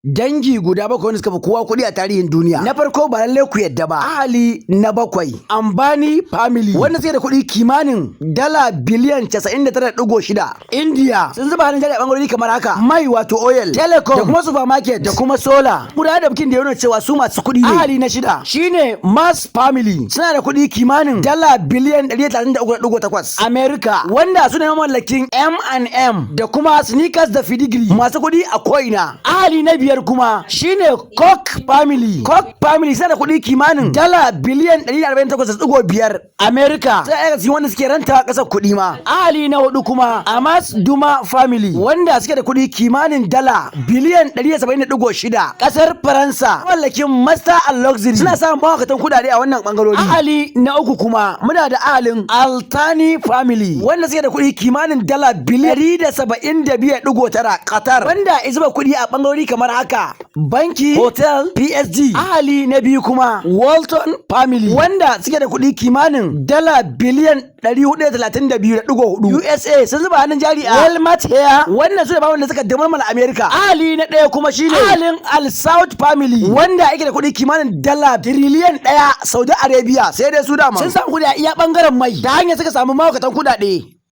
Dangi guda bakwai wanda suka fi kowa kuɗi a tarihin duniya. Na farko ba lallai ku yadda ba. Ahali na bakwai. Ambani family wanda suke da kuɗi kimanin dala biliyan 99.6. India sun zuba hannun jari a bangarori kamar haka. Mai wato oil, telecom da kuma supermarket da kuma solar. Guda da bikin da ya nuna cewa su masu kuɗi ne. Ahali na shida shine Mars family. Suna da kuɗi kimanin dala biliyan 133.8. America wanda su ne mamallakin M&M da kuma sneakers da Fiddigri. Masu kuɗi a ko'ina. Ahali na biyar kuma shine Koch family. Koch family suna da kuɗi kimanin dala biliyan 148.5. America sai aka wanda suke ranta ƙasar kuɗi ma. Ahali na hudu kuma Amas Duma family wanda suke da kuɗi kimanin dala biliyan 170.6. Ƙasar Faransa mallakin Master and Luxury suna samun mawakatan kuɗaɗe a wannan bangarori. Ahali na uku kuma muna da ahalin Altani family wanda suke da kuɗi kimanin dala biliyan 172.9. Qatar wanda ya zuba kuɗi a bangarori kamar haka banki, hotel, PSG. Ahali na biyu kuma Walton family wanda suke da kuɗi kimanin dala biliyan 432.4. USA sun zuba hannun jari a Walmart here wannan su da wanda suka damarmala America. Ahali na ɗaya kuma shine ahalin Al Saud family wanda yake da kuɗi kimanin dala tiriliyan 1 Saudi Arabia sai dai su dama sun samu kuɗi a iya bangaren mai ta hanyar suka samu mawakatan kuɗaɗe.